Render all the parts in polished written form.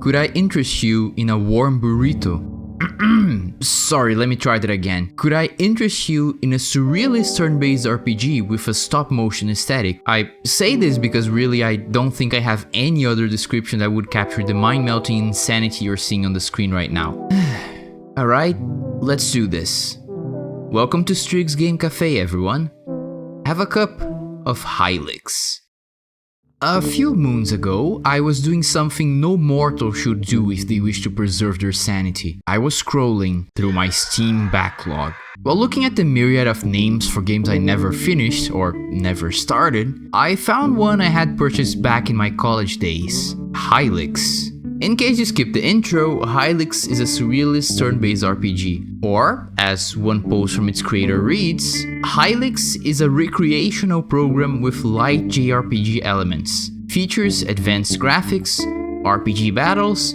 Could I interest you in a warm burrito? Sorry, let me try that again. Could I interest you in a surrealist turn-based RPG with a stop-motion aesthetic? I say this because really I don't think I have any other description that would capture the mind-melting insanity you're seeing on the screen right now. Alright, let's do this. Welcome to Strig's Game Café, everyone. Have a cup of Hylics. A few moons ago, I was doing something no mortal should do if they wish to preserve their sanity. I was scrolling through my Steam backlog. While looking at the myriad of names for games I never finished or never started, I found one I had purchased back in my college days, Hylics. In case you skipped the intro, Hylics is a surrealist turn-based RPG. Or, as one post from its creator reads, Hylics is a recreational program with light JRPG elements, features advanced graphics, RPG battles,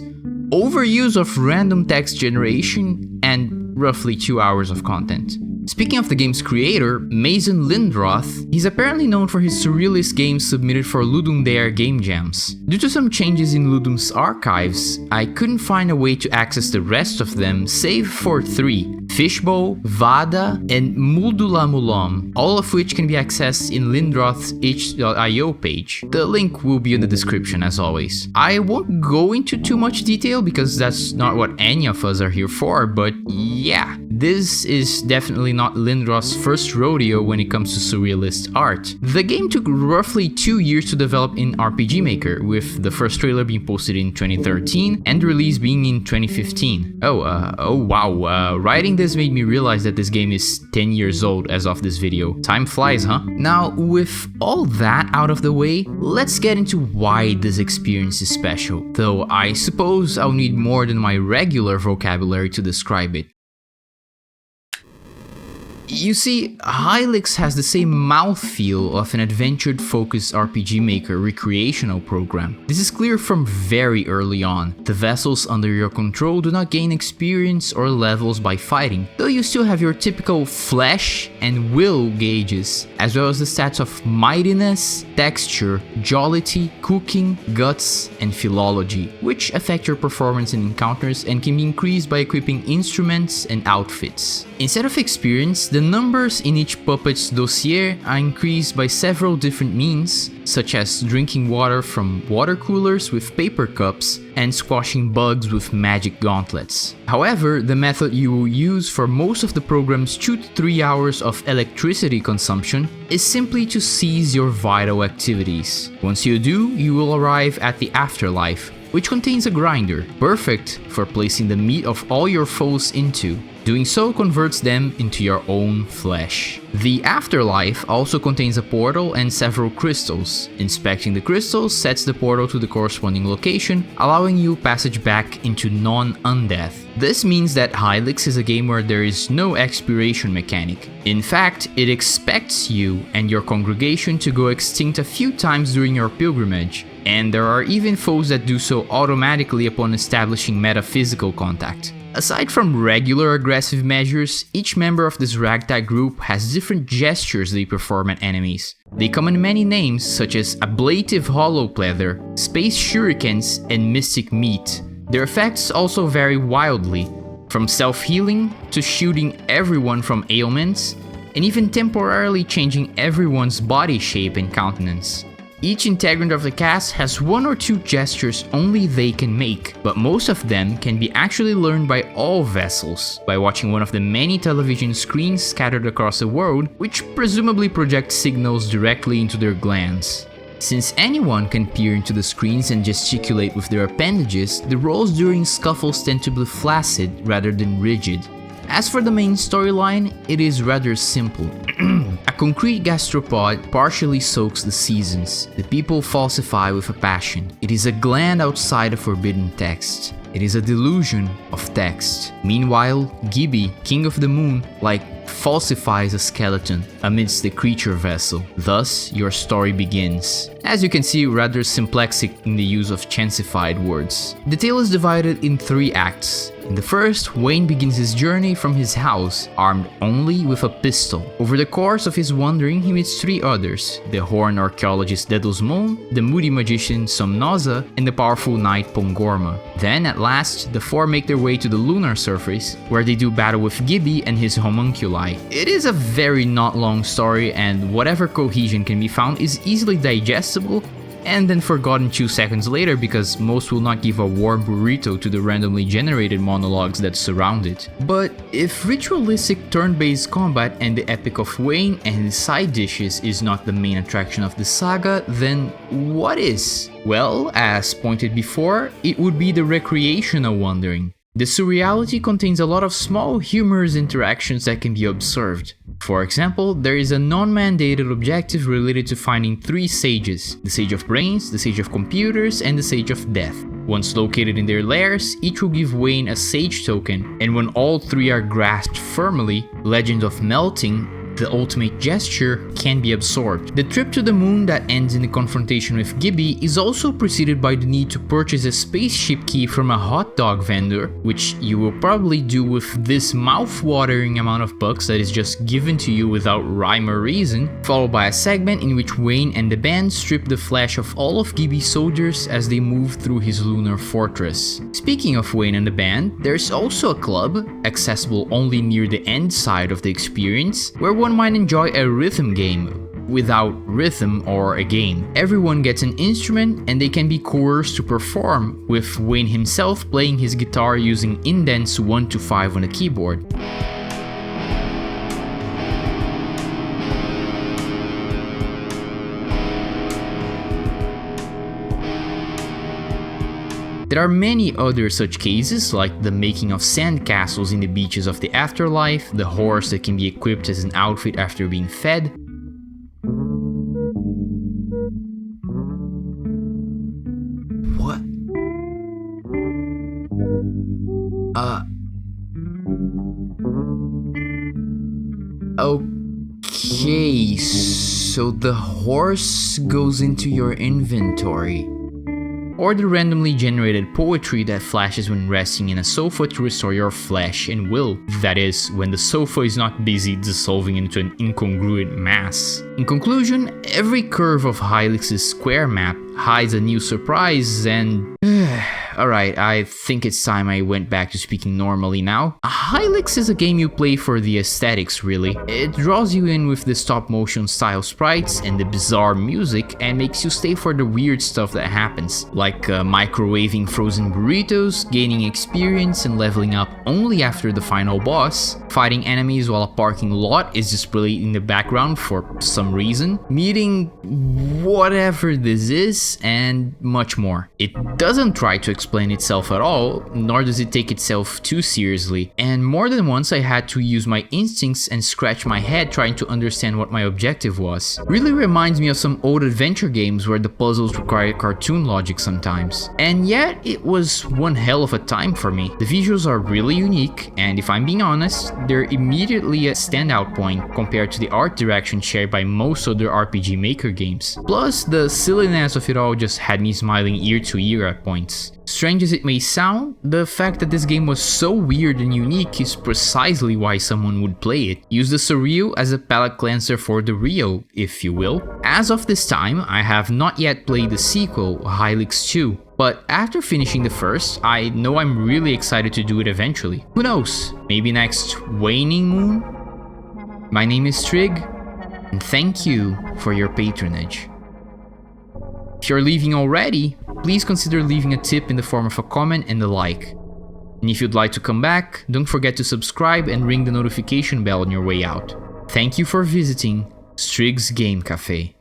overuse of random text generation, and roughly 2 hours of content. Speaking of the game's creator, Mason Lindroth, he's apparently known for his surrealist games submitted for Ludum Dare game jams. Due to some changes in Ludum's archives, I couldn't find a way to access the rest of them save for 3, Fishbowl, Vada, and Muldulamulam, all of which can be accessed in Lindroth's itch.io page. The link will be in the description as always. I won't go into too much detail because that's not what any of us are here for, but yeah, this is definitely not Lindroth's first rodeo when it comes to surrealist art. The game took roughly 2 years to develop in RPG Maker, with the first trailer being posted in 2013 and the release being in 2015. Oh wow, writing this made me realize that this game is 10 years old as of this video. Time flies, huh? Now, with all that out of the way, let's get into why this experience is special, though I suppose I'll need more than my regular vocabulary to describe it. You see, Hylics has the same mouthfeel of an adventure-focused RPG Maker recreational program. This is clear from very early on. The vessels under your control do not gain experience or levels by fighting, though you still have your typical flesh and will gauges, as well as the stats of mightiness, texture, jollity, cooking, guts, and philology, which affect your performance in encounters and can be increased by equipping instruments and outfits. Instead of experience, the numbers in each puppet's dossier are increased by several different means, such as drinking water from water coolers with paper cups and squashing bugs with magic gauntlets. However, the method you will use for most of the program's 2 to 3 hours of electricity consumption is simply to seize your vital activities. Once you do, you will arrive at the afterlife, which contains a grinder, perfect for placing the meat of all your foes into. Doing so converts them into your own flesh. The afterlife also contains a portal and several crystals. Inspecting the crystals sets the portal to the corresponding location, allowing you passage back into non-undeath. This means that Hylics is a game where there is no expiration mechanic. In fact, it expects you and your congregation to go extinct a few times during your pilgrimage, and there are even foes that do so automatically upon establishing metaphysical contact. Aside from regular aggressive measures, each member of this ragtag group has different gestures they perform at enemies. They come in many names such as ablative hollow pleather, space shurikens, and mystic meat. Their effects also vary wildly, from self-healing to shooting everyone from ailments, and even temporarily changing everyone's body shape and countenance. Each integrant of the cast has 1 or 2 gestures only they can make, but most of them can be actually learned by all vessels by watching one of the many television screens scattered across the world, which presumably project signals directly into their glands. Since anyone can peer into the screens and gesticulate with their appendages, the rolls during scuffles tend to be flaccid rather than rigid. As for the main storyline, it is rather simple. A concrete gastropod partially soaks the seasons. The people falsify with a passion. It is a gland outside of forbidden text. It is a delusion of text. Meanwhile, Gibby, king of the moon, like falsifies a skeleton amidst the creature vessel. Thus, your story begins. As you can see, rather simplexic in the use of chancified words. The tale is divided in 3 acts. In the first, Wayne begins his journey from his house, armed only with a pistol. Over the course of his wandering, he meets 3 others: the horned archaeologist Dedosmon, the moody magician Somnoza, and the powerful knight Pongorma. Then, at last, the 4 make their way to the lunar surface, where they do battle with Gibby and his homunculi. It is a very not long story, and whatever cohesion can be found is easily digestible and then forgotten 2 seconds later because most will not give a warm burrito to the randomly generated monologues that surround it. But if ritualistic turn-based combat and the epic of Wayne and his side dishes is not the main attraction of the saga, then what is? Well, as pointed before, it would be the recreational wandering. The Surreality contains a lot of small humorous interactions that can be observed. For example, there is a non-mandated objective related to finding 3 sages: the Sage of Brains, the Sage of Computers, and the Sage of Death. Once located in their lairs, each will give Wayne a Sage token, and when all 3 are grasped firmly, Legend of Melting, the ultimate gesture, can be absorbed. The trip to the moon that ends in the confrontation with Gibby is also preceded by the need to purchase a spaceship key from a hot dog vendor, which you will probably do with this mouth-watering amount of bucks that is just given to you without rhyme or reason, followed by a segment in which Wayne and the band strip the flesh of all of Gibby's soldiers as they move through his lunar fortress. Speaking of Wayne and the band, there's also a club, accessible only near the end side of the experience, where one might enjoy a rhythm game without rhythm or a game. Everyone gets an instrument and they can be coerced to perform, with Wayne himself playing his guitar using indents 1 to 5 on the keyboard. There are many other such cases, like the making of sand castles in the beaches of the afterlife, the horse that can be equipped as an outfit after being fed. What? Okay, so the horse goes into your inventory. Or the randomly generated poetry that flashes when resting in a sofa to restore your flesh and will. That is, when the sofa is not busy dissolving into an incongruent mass. In conclusion, every curve of Hylics' square map hides a new surprise and... Alright, I think it's time I went back to speaking normally now. Hylics is a game you play for the aesthetics, really. It draws you in with the stop-motion style sprites and the bizarre music and makes you stay for the weird stuff that happens, like microwaving frozen burritos, gaining experience and leveling up only after the final boss, fighting enemies while a parking lot is displayed in the background for some reason, meeting whatever this is, and much more. It doesn't try to explain itself at all, nor does it take itself too seriously, and more than once I had to use my instincts and scratch my head trying to understand what my objective was. Really reminds me of some old adventure games where the puzzles require cartoon logic sometimes. And yet, it was one hell of a time for me. The visuals are really unique, and if I'm being honest, they're immediately a standout point compared to the art direction shared by most other RPG Maker games. Plus, the silliness of it all just had me smiling ear to ear at points. Strange as it may sound, the fact that this game was so weird and unique is precisely why someone would play it. Use the surreal as a palate cleanser for the real, if you will. As of this time, I have not yet played the sequel, Hylics 2. But after finishing the first, I know I'm really excited to do it eventually. Who knows, maybe next waning moon? My name is Strig, and thank you for your patronage. If you're leaving already, please consider leaving a tip in the form of a comment and a like. And if you'd like to come back, don't forget to subscribe and ring the notification bell on your way out. Thank you for visiting Strig's Game Café.